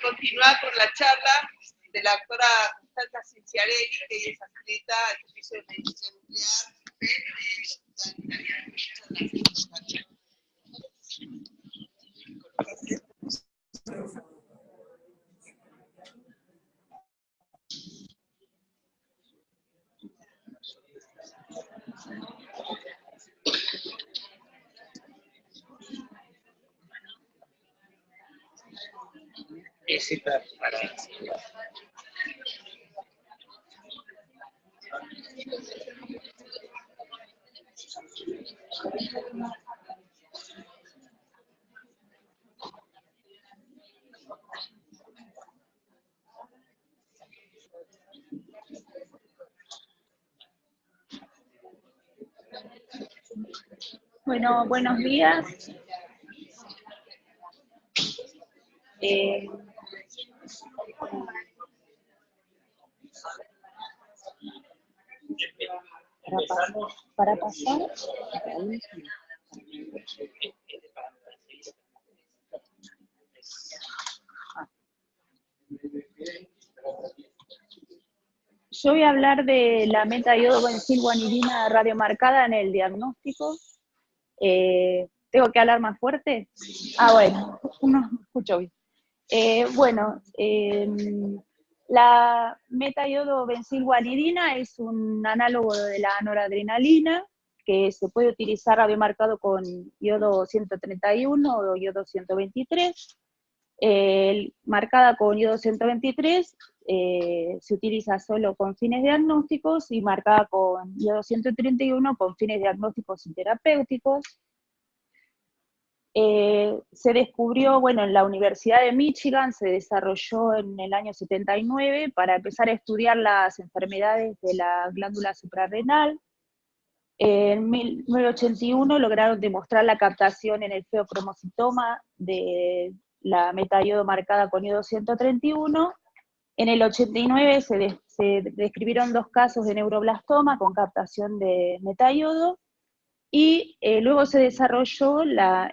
Continuar con la charla de la doctora Constanza Cinciarelli, que es adscrita al Servicio de Medicina Nuclear del Hospital Italiano. Muchas gracias. Ese para Bueno, buenos días. Para pasar. Yo voy a hablar de la meta-iodo-bensilguanidina radiomarcada en el diagnóstico. ¿Tengo que hablar más fuerte? Bueno, no escucho bien. La meta-iodo-bensilguanidina es un análogo de la noradrenalina que se puede utilizar radiomarcado con iodo 131 o iodo 123. Marcada con iodo 123 se utiliza solo con fines diagnósticos y marcada con iodo 131 con fines diagnósticos y terapéuticos. Se descubrió, en la Universidad de Michigan se desarrolló en el año 79 para empezar a estudiar las enfermedades de la glándula suprarrenal. En 1981 lograron demostrar la captación en el feocromocitoma de la metaiodo marcada con iodo 131. En el 89 se describieron 2 casos de neuroblastoma con captación de metaiodo, y luego se desarrolló la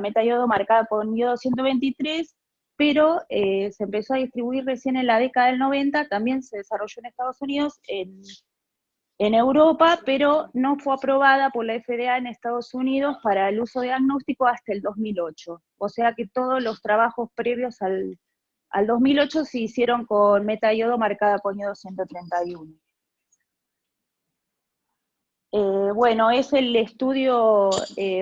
metaiodo marcada con iodo 123, pero se empezó a distribuir recién en la década del 90, también se desarrolló en Estados Unidos, en Europa, pero no fue aprobada por la FDA en Estados Unidos para el uso diagnóstico hasta el 2008. O sea que todos los trabajos previos al 2008 se hicieron con metaiodo marcada con iodo 131. Es el estudio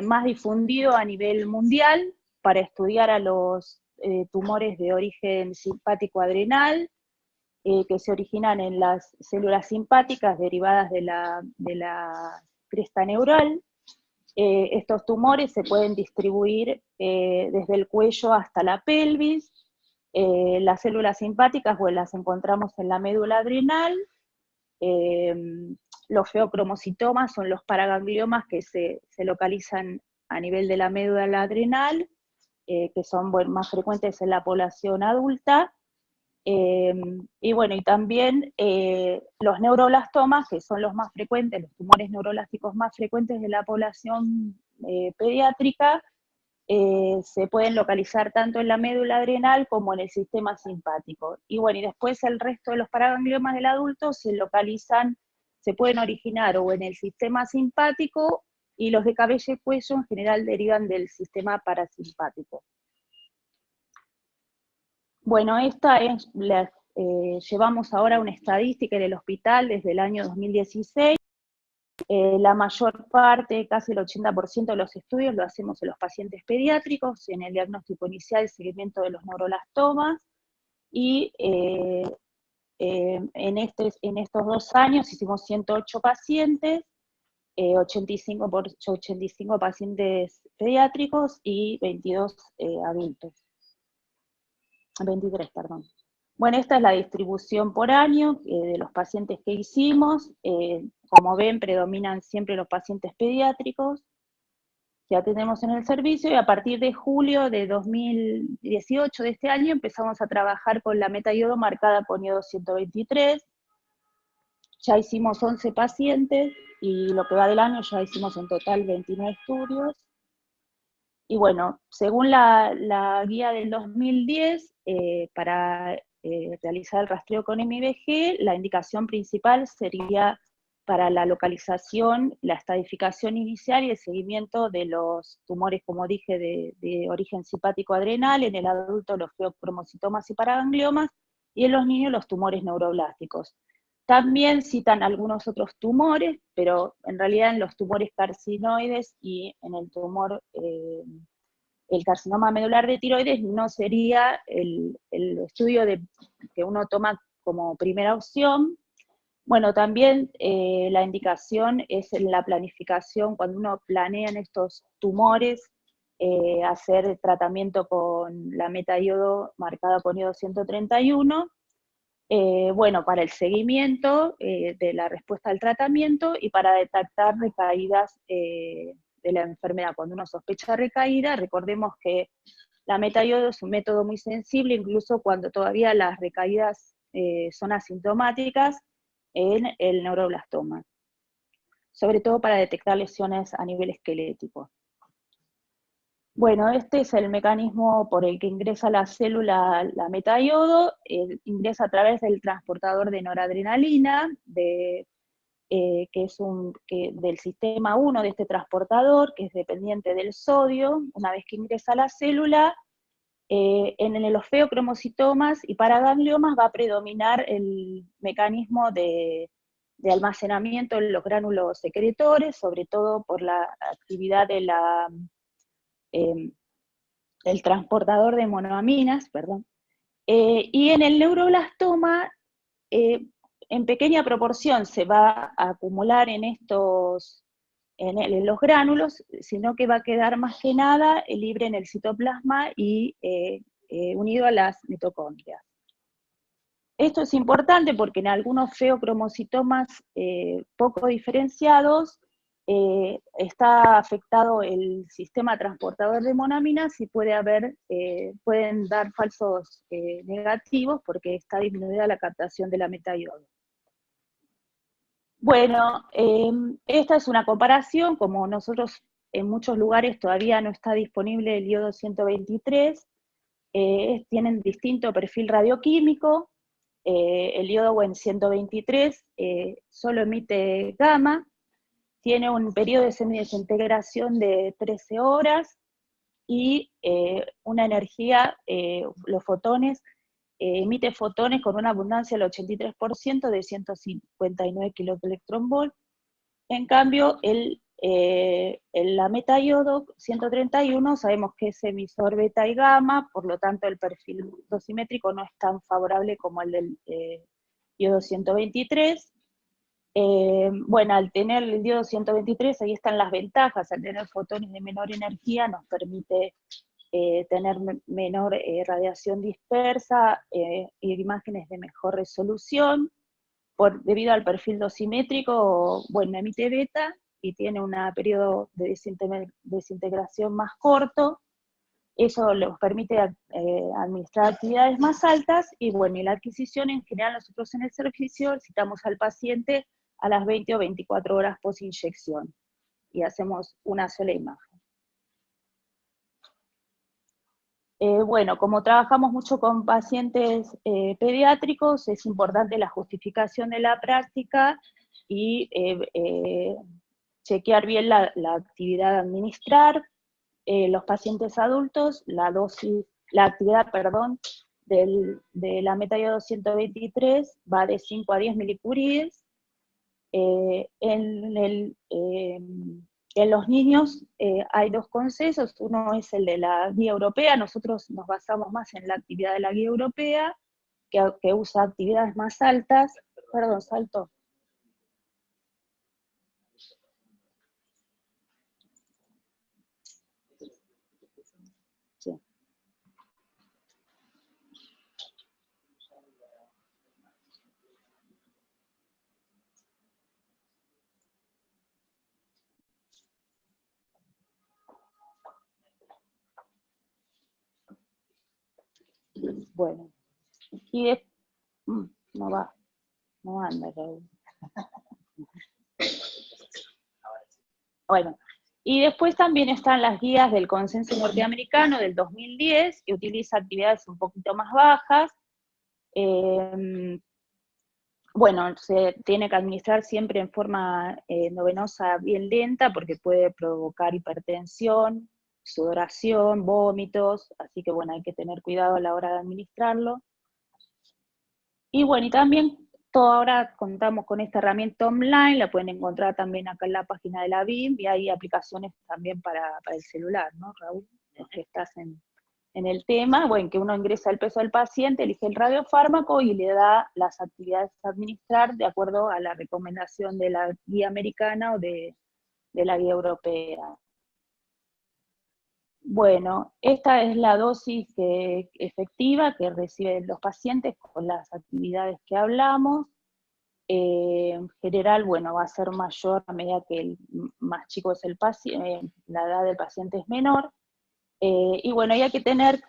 más difundido a nivel mundial para estudiar a los tumores de origen simpático adrenal, que se originan en las células simpáticas derivadas de la cresta neural. Estos tumores se pueden distribuir desde el cuello hasta la pelvis. Las células simpáticas las encontramos en la médula adrenal. Los feocromocitomas son los paragangliomas que se localizan a nivel de la médula adrenal, que son más frecuentes en la población adulta. Y también los neuroblastomas, que son los más frecuentes, los tumores neuroblásticos más frecuentes de la población pediátrica, se pueden localizar tanto en la médula adrenal como en el sistema simpático. Y después el resto de los paragangliomas del adulto se pueden originar o en el sistema simpático, y los de cabello y cuello en general derivan del sistema parasimpático. Llevamos ahora una estadística en el hospital desde el año 2016. La mayor parte, casi el 80% de los estudios lo hacemos en los pacientes pediátricos, en el diagnóstico inicial y seguimiento de los neuroblastomas, y en estos 2 años hicimos 108 pacientes, 85 pacientes pediátricos y 22 adultos. 23, perdón. Esta es la distribución por año de los pacientes que hicimos. Como ven, predominan siempre los pacientes pediátricos que atendemos en el servicio, y a partir de julio de 2018, de este año, empezamos a trabajar con la metaiodo marcada con iodo 123. Ya hicimos 11 pacientes, y lo que va del año ya hicimos en total 29 estudios. Y bueno, según la guía del 2010, para realizar el rastreo con MIBG, la indicación principal sería para la localización, la estadificación inicial y el seguimiento de los tumores, como dije, de origen simpático adrenal, en el adulto los feocromocitomas y paragangliomas, y en los niños los tumores neuroblásticos. También citan algunos otros tumores, pero en realidad en los tumores carcinoides y en el tumor, el carcinoma medular de tiroides no sería el estudio que uno toma como primera opción. Bueno, también la indicación es en la planificación, cuando uno planea en estos tumores, hacer tratamiento con la metaiodo marcada con iodo 131, bueno, para el seguimiento de la respuesta al tratamiento y para detectar recaídas de la enfermedad. Cuando uno sospecha recaída, recordemos que la metaiodo es un método muy sensible, incluso cuando todavía las recaídas son asintomáticas en el neuroblastoma, sobre todo para detectar lesiones a nivel esquelético. Bueno, este es el mecanismo por el que ingresa la célula la metaiodo, ingresa a través del transportador de noradrenalina, que es del sistema 1 de este transportador, que es dependiente del sodio. Una vez que ingresa a la célula, en los feocromocitomas y paragangliomas va a predominar el mecanismo de almacenamiento en los gránulos secretores, sobre todo por la actividad de el transportador de monoaminas, perdón. Y en el neuroblastoma, en pequeña proporción se va a acumular en los gránulos, sino que va a quedar más que nada libre en el citoplasma y unido a las mitocondrias. Esto es importante porque en algunos feocromocitomas poco diferenciados está afectado el sistema transportador de monaminas y pueden dar falsos negativos porque está disminuida la captación de la metaiodo. Bueno, esta es una comparación, como nosotros en muchos lugares todavía no está disponible el iodo 123, tienen distinto perfil radioquímico. El iodo 123 solo emite gamma, tiene un periodo de semidesintegración de 13 horas y una energía, los fotones, emite fotones con una abundancia del 83% de 159 kiloelectronvolt. En cambio, la metaiodo 131 sabemos que es emisor beta y gamma, por lo tanto el perfil dosimétrico no es tan favorable como el del iodo 123. Bueno, al tener el iodo 123, ahí están las ventajas, al tener fotones de menor energía nos permite tener menor radiación dispersa y imágenes de mejor resolución. Debido al perfil dosimétrico, bueno, emite beta y tiene un periodo de desintegración más corto. Eso les permite administrar actividades más altas y bueno, y la adquisición en general nosotros en el servicio citamos al paciente a las 20 o 24 horas post inyección y hacemos una sola imagen. Bueno, como trabajamos mucho con pacientes pediátricos, es importante la justificación de la práctica y chequear bien la actividad a administrar. Los pacientes adultos, la actividad, perdón, de la metaiodo 123 va de 5 a 10 milicurides. En los niños hay dos consensos, uno es el de la guía europea, nosotros nos basamos más en la actividad de la guía europea, que usa actividades más altas. Perdón, salto. Sí. Bueno, y no va, no anda, Raúl. Bueno, Y después también están las guías del consenso norteamericano del 2010, que utiliza actividades un poquito más bajas. Bueno, se tiene que administrar siempre en forma endovenosa bien lenta, porque puede provocar hipertensión, sudoración, vómitos, así que bueno, hay que tener cuidado a la hora de administrarlo. Y bueno, y también ahora contamos con esta herramienta online, la pueden encontrar también acá en la página de la BIM, y hay aplicaciones también para el celular, ¿no, Raúl? Los que estás en el tema, bueno, que uno ingresa el peso del paciente, elige el radiofármaco y le da las actividades a administrar de acuerdo a la recomendación de la guía americana o de la guía europea. Bueno, esta es la dosis efectiva que reciben los pacientes con las actividades que hablamos. En general, bueno, va a ser mayor a medida que más chico es el paciente, la edad del paciente es menor. Y bueno, hay que tener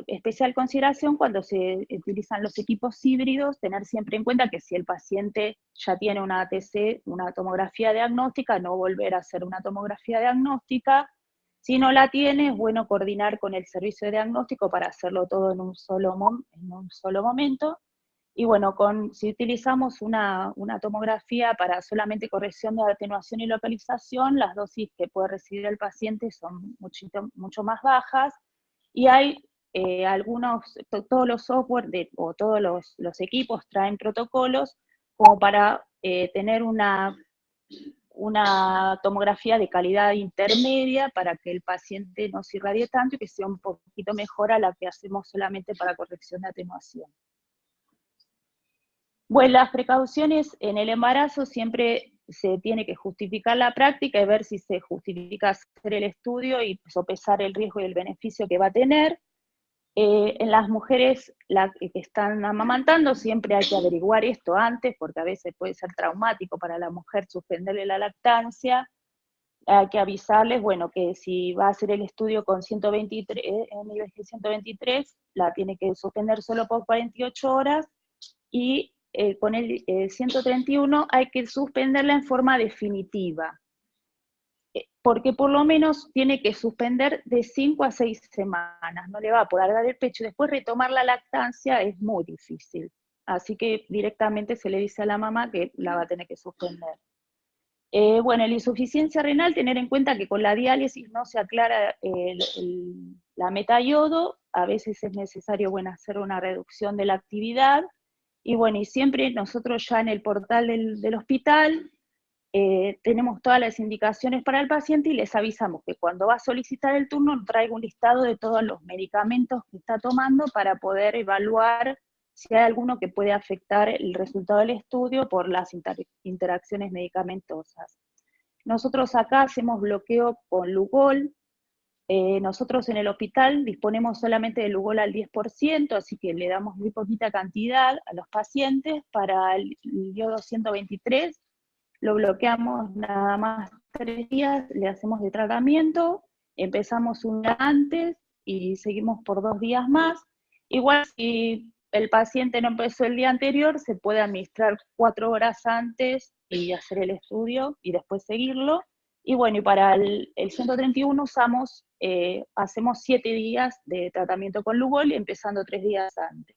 especial consideración cuando se utilizan los equipos híbridos, tener siempre en cuenta que si el paciente ya tiene una ATC, una tomografía diagnóstica, no volver a hacer una tomografía diagnóstica. Si no la tiene, es bueno coordinar con el servicio de diagnóstico para hacerlo todo en un solo momento. Y bueno, si utilizamos una tomografía para solamente corrección de atenuación y localización, las dosis que puede recibir el paciente son mucho más bajas, y hay todos los software o todos los equipos traen protocolos como para tener una tomografía de calidad intermedia para que el paciente no se irradie tanto y que sea un poquito mejor a la que hacemos solamente para corrección de atenuación. Bueno, las precauciones en el embarazo siempre se tiene que justificar la práctica y ver si se justifica hacer el estudio y sopesar el riesgo y el beneficio que va a tener. En las mujeres que están amamantando siempre hay que averiguar esto antes, porque a veces puede ser traumático para la mujer suspenderle la lactancia. Hay que avisarles, bueno, que si va a hacer el estudio con 123, en nivel 123, la tiene que suspender solo por 48 horas, y con el 131 hay que suspenderla en forma definitiva, porque por lo menos tiene que suspender de 5 a 6 semanas, no le va a poder dar el pecho, y después retomar la lactancia es muy difícil, así que directamente se le dice a la mamá que la va a tener que suspender. Bueno, la insuficiencia renal, tener en cuenta que con la diálisis no se aclara la metayodo, a veces es necesario, bueno, hacer una reducción de la actividad, y bueno, y siempre nosotros ya en el portal del hospital tenemos todas las indicaciones para el paciente, y les avisamos que cuando va a solicitar el turno traiga un listado de todos los medicamentos que está tomando para poder evaluar si hay alguno que puede afectar el resultado del estudio por las interacciones medicamentosas. Nosotros acá hacemos bloqueo con Lugol. Nosotros en el hospital disponemos solamente de Lugol al 10%, así que le damos muy poquita cantidad a los pacientes. Para el iodo 123 lo bloqueamos nada más 3 días, le hacemos de tratamiento, empezamos un día antes y seguimos por 2 días más. Igual si el paciente no empezó el día anterior, se puede administrar 4 horas antes y hacer el estudio y después seguirlo. Y bueno, y para el 131 hacemos 7 días de tratamiento con Lugol, empezando 3 días antes.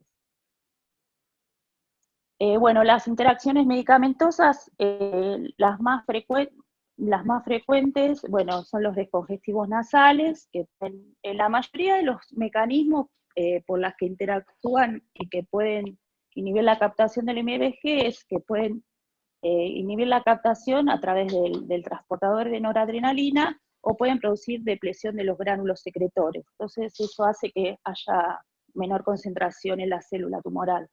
Bueno, las interacciones medicamentosas, las más frecuentes, bueno, son los descongestivos nasales, que en la mayoría de los mecanismos por las que interactúan y que pueden inhibir la captación del MBG es que pueden inhibir la captación a través del transportador de noradrenalina, o pueden producir depresión de los gránulos secretores. Entonces eso hace que haya menor concentración en la célula tumoral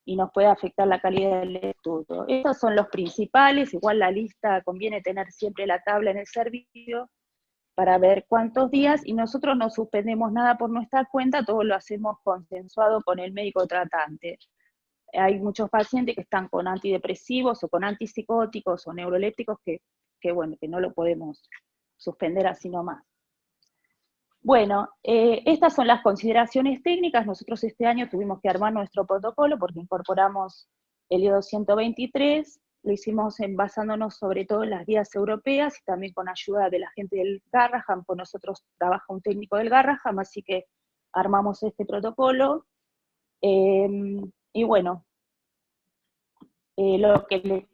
y nos puede afectar la calidad del estudio. Estos son los principales, igual la lista conviene tener siempre la tabla en el servicio para ver cuántos días, y nosotros no suspendemos nada por nuestra cuenta, todo lo hacemos consensuado con el médico tratante. Hay muchos pacientes que están con antidepresivos o con antipsicóticos o neurolépticos bueno, que no lo podemos suspender así nomás. Bueno, estas son las consideraciones técnicas. Nosotros este año tuvimos que armar nuestro protocolo porque incorporamos el iodo 123, lo hicimos basándonos sobre todo en las guías europeas y también con ayuda de la gente del Garraham, con nosotros trabaja un técnico del Garraham, así que armamos este protocolo. Y bueno, lo que les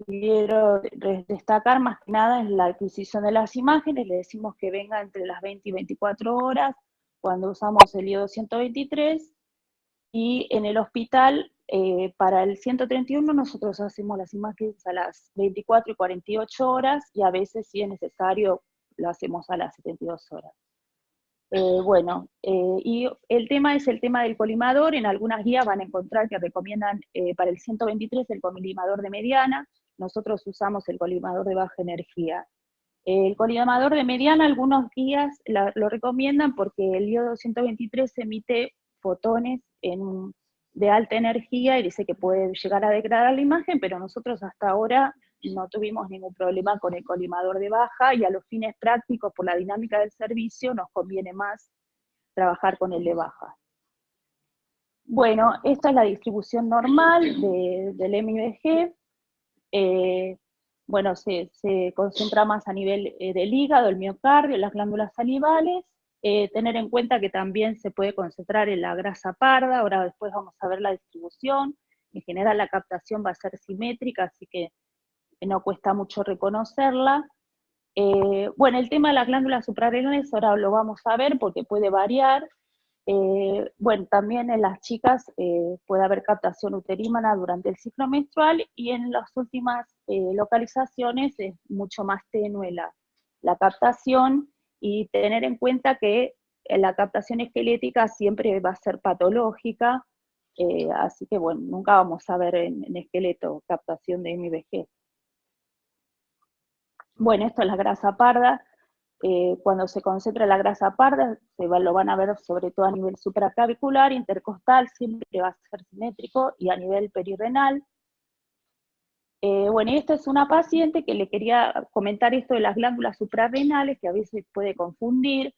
quiero destacar más que nada es la adquisición de las imágenes. Le decimos que venga entre las 20 y 24 horas cuando usamos el iodo 123, y en el hospital para el 131 nosotros hacemos las imágenes a las 24 y 48 horas, y a veces si es necesario lo hacemos a las 72 horas. Y el tema es el tema del colimador. En algunas guías van a encontrar que recomiendan para el 123 el colimador de mediana. Nosotros usamos el colimador de baja energía. El colimador de mediana, algunos guías lo recomiendan porque el iodo 123 emite fotones de alta energía y dice que puede llegar a degradar la imagen, pero nosotros hasta ahora no tuvimos ningún problema con el colimador de baja, y a los fines prácticos, por la dinámica del servicio, nos conviene más trabajar con el de baja. Bueno, esta es la distribución normal del MIBG. Bueno, se concentra más a nivel del hígado, el miocardio, las glándulas salivales. Tener en cuenta que también se puede concentrar en la grasa parda. Ahora después vamos a ver la distribución. En general la captación va a ser simétrica, así que no cuesta mucho reconocerla. Bueno, el tema de las glándulas suprarrenales ahora lo vamos a ver porque puede variar. Bueno, también en las chicas puede haber captación uterímana durante el ciclo menstrual, y en las últimas localizaciones es mucho más tenue la captación, y tener en cuenta que la captación esquelética siempre va a ser patológica, así que bueno, nunca vamos a ver en esqueleto captación de MIBG. Bueno, esto es la grasa parda. Cuando se concentra la grasa parda, lo van a ver sobre todo a nivel supraclavicular, intercostal, siempre va a ser simétrico, y a nivel perirrenal. Bueno, y esta es una paciente que le quería comentar esto de las glándulas suprarrenales, que a veces puede confundir,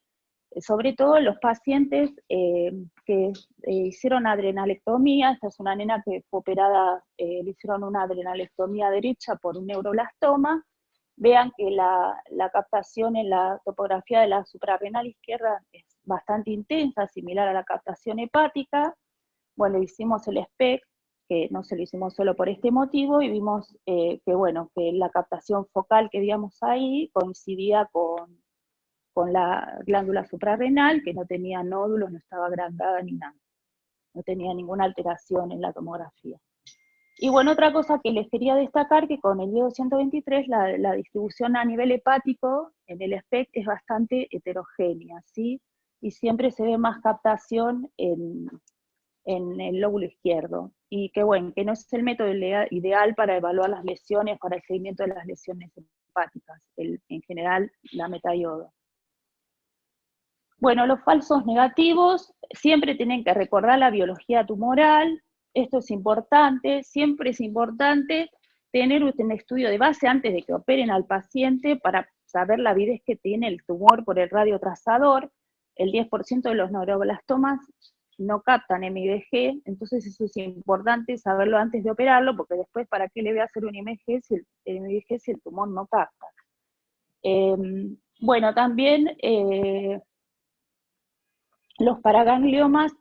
sobre todo los pacientes que hicieron adrenalectomía. Esta es una nena que fue operada, le hicieron una adrenalectomía derecha por un neuroblastoma. Vean que la captación en la topografía de la suprarrenal izquierda es bastante intensa, similar a la captación hepática. Bueno, hicimos el SPECT, que no se lo hicimos solo por este motivo, y vimos que la captación focal que veíamos ahí coincidía con la glándula suprarrenal, que no tenía nódulos, no estaba agrandada ni nada, no tenía ninguna alteración en la tomografía. Y bueno, otra cosa que les quería destacar, que con el iodo 123 la distribución a nivel hepático en el SPECT es bastante heterogénea, ¿sí? Y siempre se ve más captación en el lóbulo izquierdo. Y que bueno, que no es el método ideal para evaluar las lesiones, para el seguimiento de las lesiones hepáticas, en general la metaiodo. Bueno, los falsos negativos siempre tienen que recordar la biología tumoral. Esto es importante, siempre es importante tener un estudio de base antes de que operen al paciente para saber la avidez que tiene el tumor por el radiotrazador. El 10% de los neuroblastomas no captan MIBG, entonces eso es importante saberlo antes de operarlo, porque después, ¿para qué le voy a hacer un MIBG si el tumor no capta? Bueno, también los paragangliomas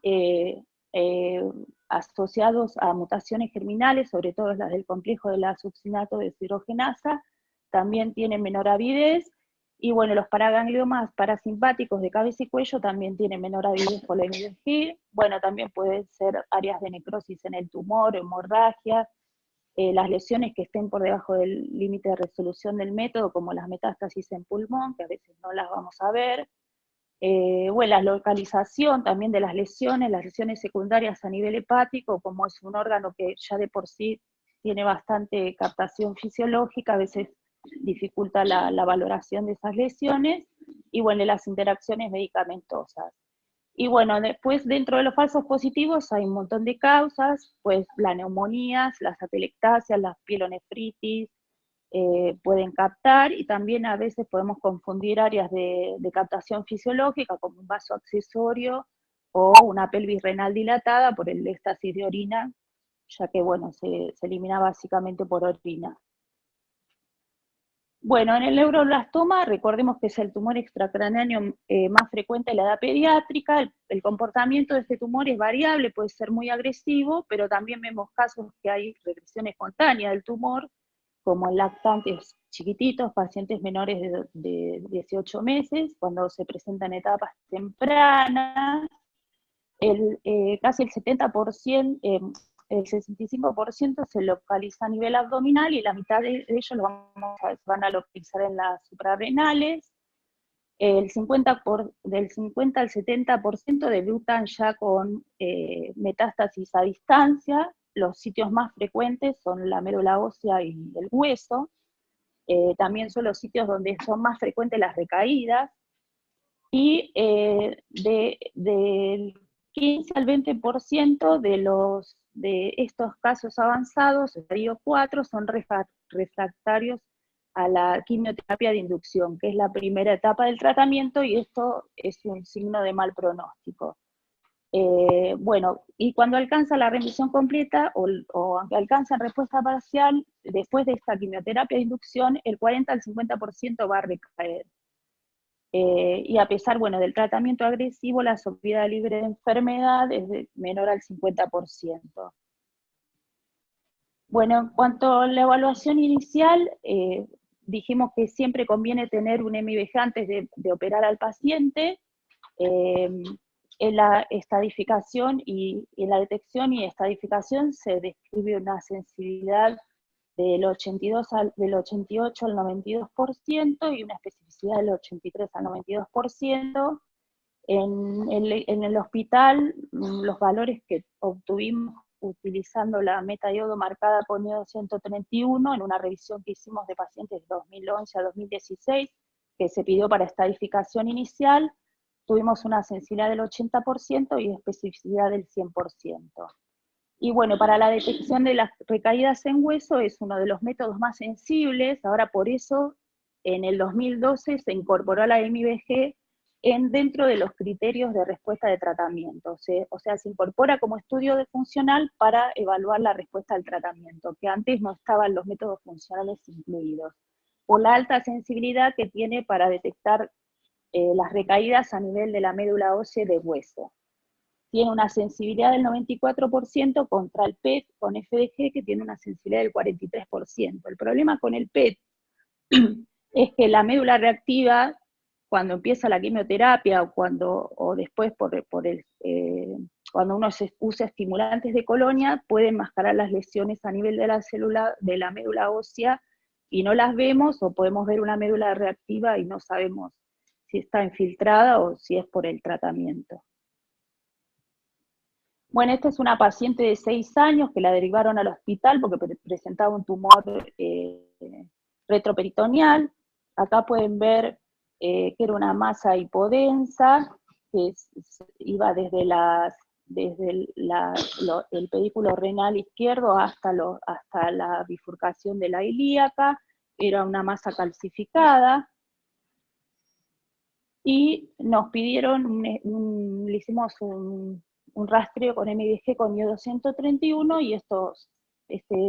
asociados a mutaciones germinales, sobre todo las del complejo de la succinato deshidrogenasa, también tienen menor avidez. Y bueno, los paragangliomas parasimpáticos de cabeza y cuello también tienen menor avidez por la MIBG. Bueno, también pueden ser áreas de necrosis en el tumor, hemorragia, las lesiones que estén por debajo del límite de resolución del método, como las metástasis en pulmón, que a veces no las vamos a ver. Bueno, la localización también de las lesiones secundarias a nivel hepático, como es un órgano que ya de por sí tiene bastante captación fisiológica, a veces dificulta la valoración de esas lesiones. Y bueno, las interacciones medicamentosas. Y bueno, después dentro de los falsos positivos hay un montón de causas, pues las neumonías, las atelectasias, las pielonefritis, pueden captar, y también a veces podemos confundir áreas de captación fisiológica como un vaso accesorio o una pelvis renal dilatada por el éxtasis de orina, ya que bueno, se elimina básicamente por orina. Bueno, en el neuroblastoma, recordemos que es el tumor extracraneano más frecuente en la edad pediátrica. El comportamiento de este tumor es variable, puede ser muy agresivo, pero también vemos casos que hay regresión espontánea del tumor, como en lactantes chiquititos, pacientes menores de 18 meses, cuando se presentan etapas tempranas. Casi el 70%, el 65% se localiza a nivel abdominal y la mitad de ellos se van a localizar en las suprarrenales. Del 50 al 70% debutan ya con metástasis a distancia. Los sitios más frecuentes son la médula ósea y el hueso. También son los sitios donde son más frecuentes las recaídas. Y del 15 al 20% de estos casos avanzados, estadio 4, son refractarios a la quimioterapia de inducción, que es la primera etapa del tratamiento, y esto es un signo de mal pronóstico. Bueno, y cuando alcanza la remisión completa o aunque alcanza respuesta parcial, después de esta quimioterapia de inducción, el 40 al 50% va a recaer. Y a pesar, bueno, del tratamiento agresivo, la sobrevida libre de enfermedad es menor al 50%. Bueno, en cuanto a la evaluación inicial, dijimos que siempre conviene tener un MIBG antes de operar al paciente. En la estadificación y en la detección y estadificación se describe una sensibilidad del 88 al 92% y una especificidad del 83 al 92%. En el hospital, los valores que obtuvimos utilizando la metadiodo marcada por NIO 131 en una revisión que hicimos de pacientes de 2011 a 2016, que se pidió para estadificación inicial, tuvimos una sensibilidad del 80% y especificidad del 100%. Y bueno, para la detección de las recaídas en hueso es uno de los métodos más sensibles. Ahora por eso en el 2012 se incorporó a la MIBG dentro de los criterios de respuesta de tratamiento. O sea, se incorpora como estudio funcional para evaluar la respuesta al tratamiento, que antes no estaban los métodos funcionales incluidos, por la alta sensibilidad que tiene para detectar las recaídas a nivel de la médula ósea de hueso. Tiene una sensibilidad del 94% contra el PET con FDG, que tiene una sensibilidad del 43%. El problema con el PET es que la médula reactiva, cuando empieza la quimioterapia o después cuando uno usa estimulantes de colonia, puede enmascarar las lesiones a nivel de la célula, de la médula ósea, y no las vemos, o podemos ver una médula reactiva y no sabemos si está infiltrada o si es por el tratamiento. Bueno, esta es una paciente de 6 años que la derivaron al hospital porque presentaba un tumor retroperitoneal. Acá pueden ver que era una masa hipodensa, que iba desde el pedículo renal izquierdo hasta la bifurcación de la ilíaca. Era una masa calcificada. Y nos pidieron, le hicimos un rastreo con MIBG con NIO 231 y este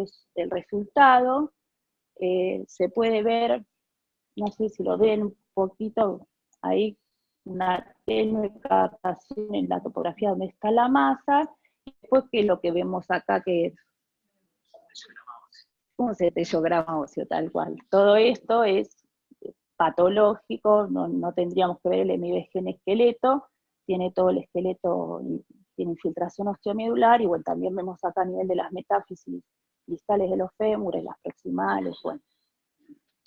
es el resultado. Se puede ver, no sé si lo ven un poquito, ahí una tenue captación en la topografía donde está la masa, y después que lo que vemos acá que es un cetellograma óseo tal cual. Todo esto es patológico, no tendríamos que ver el MIBG en esqueleto, tiene todo el esqueleto, tiene infiltración osteomedular, y bueno, también vemos acá a nivel de las metáfisis distales de los fémures, las proximales, bueno,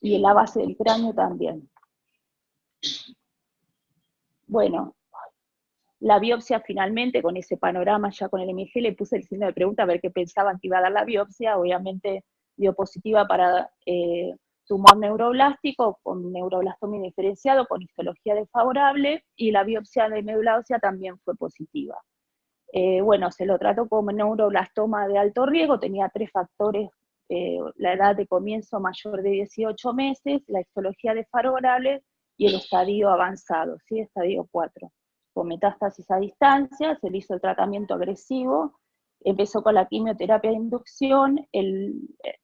y en la base del cráneo también. Bueno, la biopsia finalmente, con ese panorama ya con el MIBG, le puse el signo de pregunta a ver qué pensaban que iba a dar la biopsia. Obviamente dio positiva para tumor neuroblástico, con neuroblastomía diferenciado, con histología desfavorable, y la biopsia de médula ósea también fue positiva. Bueno, se lo trató como neuroblastoma de alto riesgo, tenía 3 factores, la edad de comienzo mayor de 18 meses, la histología desfavorable y el estadio avanzado, ¿sí? Estadio 4. Con metástasis a distancia, se le hizo el tratamiento agresivo, empezó con la quimioterapia de inducción,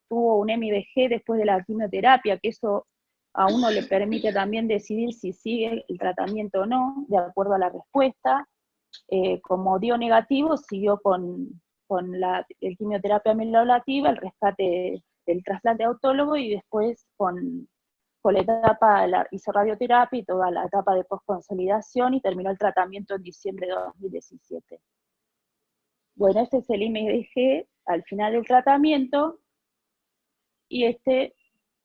tuvo un MIBG después de la quimioterapia, que eso a uno le permite también decidir si sigue el tratamiento o no, de acuerdo a la respuesta. Como dio negativo, siguió con el quimioterapia amiloablativa, el rescate del trasplante autólogo, y después con la etapa, hizo radioterapia y toda la etapa de postconsolidación, y terminó el tratamiento en diciembre de 2017. Bueno, este es el IMDG al final del tratamiento, y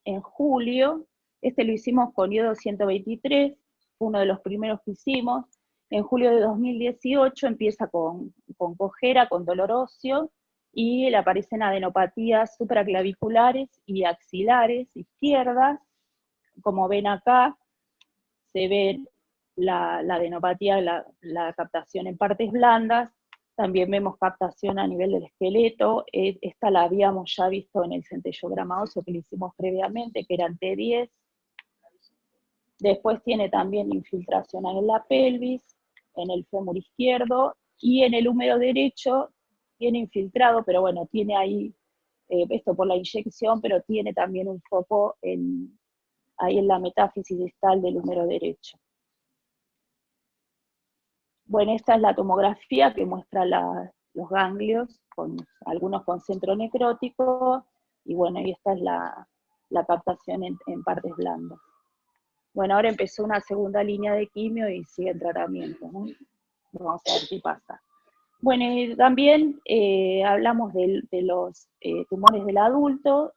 en julio, lo hicimos con iodo 123, fue uno de los primeros que hicimos. En julio de 2018 empieza con cojera, con dolor óseo, y le aparecen adenopatías supraclaviculares y axilares izquierdas. Como ven acá, se ve la adenopatía, la captación en partes blandas. También vemos captación a nivel del esqueleto. Esta la habíamos ya visto en el centellograma óseo que lo hicimos previamente, que eran T10. Después tiene también infiltración en la pelvis, en el fémur izquierdo, y en el húmero derecho tiene infiltrado, pero bueno, tiene ahí, esto por la inyección, pero tiene también un foco ahí en la metáfisis distal del húmero derecho. Bueno, esta es la tomografía que muestra los ganglios, algunos con centro necrótico, y bueno, y esta es la captación en partes blandas. Bueno, ahora empezó una segunda línea de quimio y sigue el tratamiento, ¿no? Vamos a ver qué pasa. Bueno, y también hablamos de los tumores del adulto.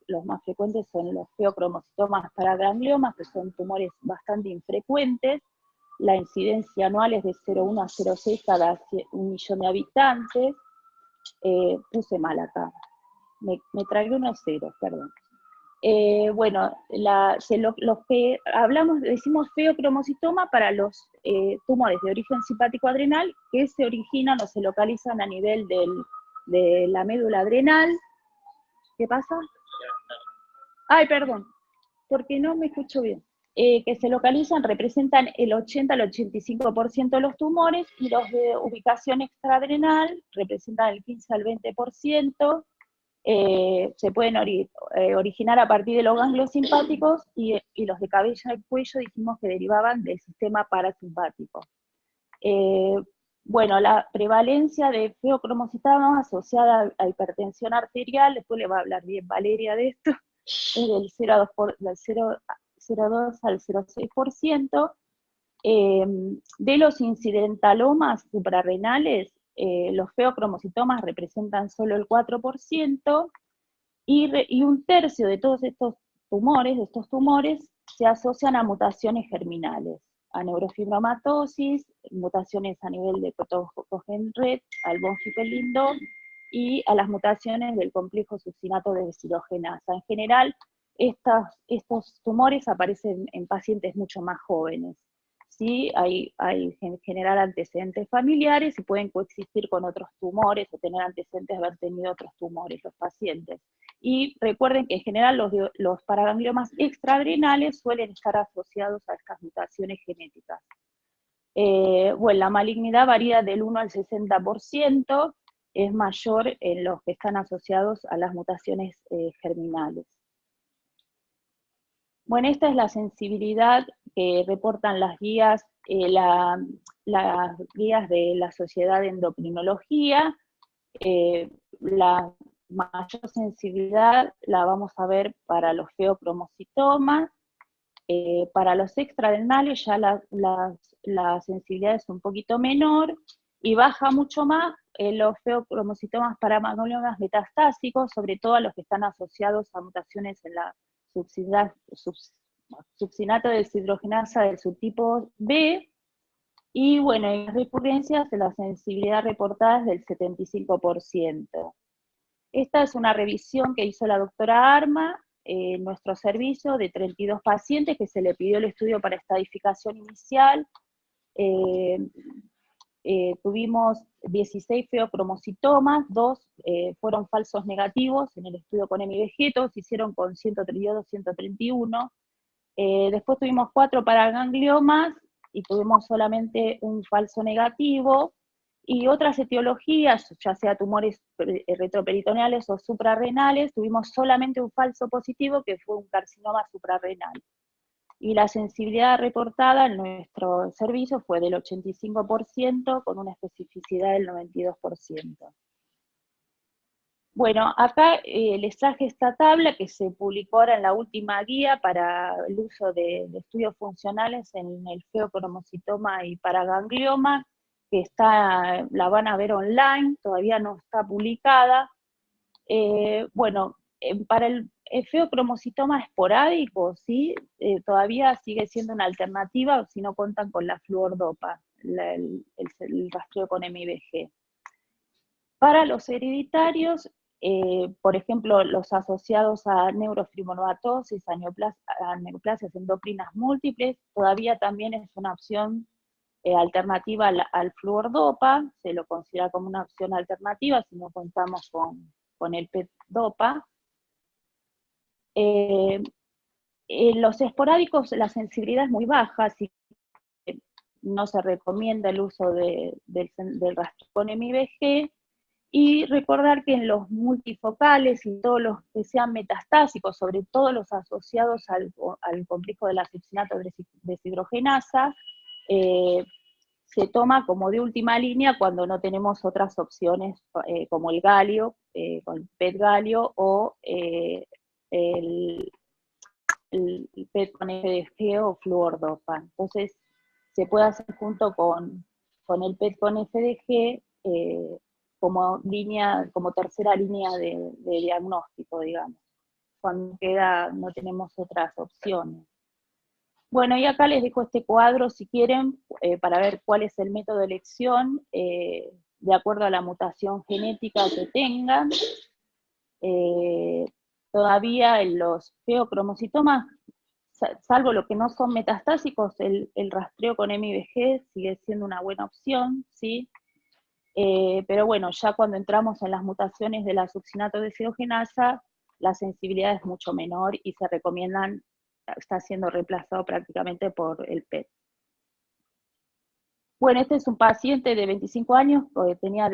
Los más frecuentes son los feocromocitomas paragangliomas, que son tumores bastante infrecuentes. La incidencia anual es de 0,1 a 0,6 cada 1 millón de habitantes. Puse mal acá, me tragué unos ceros, perdón. Bueno, los que hablamos, decimos feocromocitoma para los tumores de origen simpático adrenal que se originan o se localizan a nivel de la médula adrenal. ¿Qué pasa? Ay, perdón, porque no me escucho bien. Que se localizan, representan el 80 al 85% de los tumores, y los de ubicación extraadrenal representan el 15 al 20%. Se pueden originar a partir de los ganglios simpáticos, y los de cabeza y cuello dijimos que derivaban del sistema parasimpático. Bueno, la prevalencia de feocromocitoma asociada a hipertensión arterial, después le va a hablar bien Valeria de esto, es del 0,2 al 0,6%. De los incidentalomas suprarrenales, los feocromocitomas representan solo el 4%, y un tercio de todos estos tumores, se asocian a mutaciones germinales, a neurofibromatosis, mutaciones a nivel de protogen red, al von Hippel-Lindau, y a las mutaciones del complejo succinato de deshidrogenasa. En general, estos tumores aparecen en pacientes mucho más jóvenes. ¿Sí? Hay en general antecedentes familiares, y pueden coexistir con otros tumores o tener antecedentes de haber tenido otros tumores los pacientes. Y recuerden que en general los paragangliomas extraadrenales suelen estar asociados a estas mutaciones genéticas. Bueno, la malignidad varía del 1 al 60%, es mayor en los que están asociados a las mutaciones germinales. Bueno, esta es la sensibilidad que reportan las guías, las guías de la Sociedad de Endocrinología. La mayor sensibilidad la vamos a ver para los feocromocitomas. Para los extraadrenales ya la sensibilidad es un poquito menor, y baja mucho más los feocromocitomas paragangliomas metastásicos, sobre todo a los que están asociados a mutaciones en la succinato de deshidrogenasa del subtipo B, y bueno, en las recurrencias la sensibilidad reportada es del 75%. Esta es una revisión que hizo la doctora Arma en nuestro servicio de 32 pacientes que se le pidió el estudio para estadificación inicial. Tuvimos 16 feocromocitomas, 2 fueron falsos negativos en el estudio con MVG, todos se hicieron con 132, 131. Después tuvimos 4 paragangliomas y tuvimos solamente un falso negativo, Y otras etiologías, ya sea tumores retroperitoneales o suprarrenales, tuvimos solamente un falso positivo que fue un carcinoma suprarrenal. Y la sensibilidad reportada en nuestro servicio fue del 85% con una especificidad del 92%. Bueno, acá les traje esta tabla que se publicó ahora en la última guía para el uso de estudios funcionales en el feocromocitoma y paraganglioma, que la van a ver online, todavía no está publicada. Bueno, para el feocromocitoma esporádico, ¿sí? Todavía sigue siendo una alternativa si no cuentan con la fluordopa, el rastreo con MIBG. Para los hereditarios, por ejemplo, los asociados a neurofibromatosis, a neoplasias endocrinas múltiples, todavía también es una opción alternativa al fluordopa, se lo considera como una opción alternativa si no contamos con el PET-DOPA. Los esporádicos, la sensibilidad es muy baja, así que no se recomienda el uso del rastreo con MIBG, y recordar que en los multifocales y todos los que sean metastásicos, sobre todo los asociados al complejo de la cipsinato deshidrogenasa, se toma como de última línea cuando no tenemos otras opciones como el galio, con el PET galio o el PET con FDG o fluordopa. Entonces se puede hacer junto con el PET con FDG como tercera línea de diagnóstico, digamos, cuando no tenemos otras opciones. Bueno, y acá les dejo este cuadro, si quieren, para ver cuál es el método de elección, de acuerdo a la mutación genética que tengan. Todavía en los feocromocitomas, salvo lo que no son metastásicos, el rastreo con MIBG sigue siendo una buena opción, ¿sí? Pero bueno, ya cuando entramos en las mutaciones de la succinato deshidrogenasa, la sensibilidad es mucho menor y se recomiendan, está siendo reemplazado prácticamente por el PET. Bueno, este es un paciente de 25 años que tenía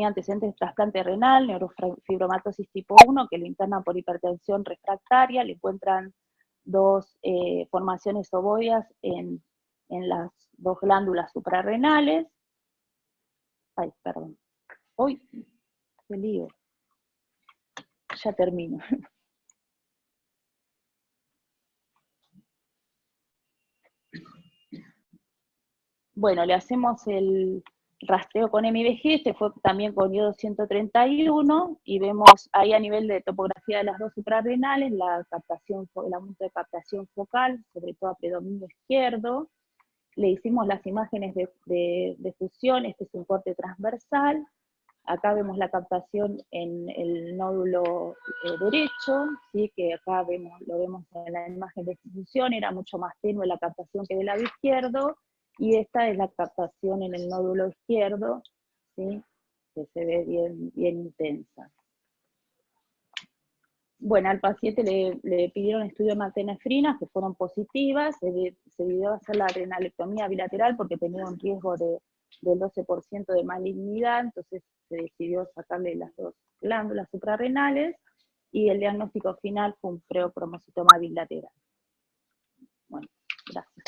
antecedentes de trasplante renal, neurofibromatosis tipo 1, que lo internan por hipertensión refractaria, le encuentran dos formaciones ovoides en las dos glándulas suprarrenales. Ay, perdón. Uy, qué lío. Ya termino. Bueno, le hacemos el rastreo con MIBG, este fue también con iodo 131, y vemos ahí a nivel de topografía de las dos suprarrenales, el aumento de captación focal, sobre todo a predominio izquierdo. Le hicimos las imágenes de fusión, este es un corte transversal. Acá vemos la captación en el nódulo derecho, ¿sí? Que acá lo vemos en la imagen de fusión, era mucho más tenue la captación que del lado izquierdo, y esta es la captación en el nódulo izquierdo, ¿sí? Que se ve bien intensa. Bueno, al paciente le pidieron estudio de maltenefrinas que fueron positivas, se decidió hacer la adrenalectomía bilateral porque tenía un riesgo del 12% de malignidad, entonces se decidió sacarle las dos glándulas suprarrenales, y el diagnóstico final fue un feocromocitoma bilateral. Bueno, gracias.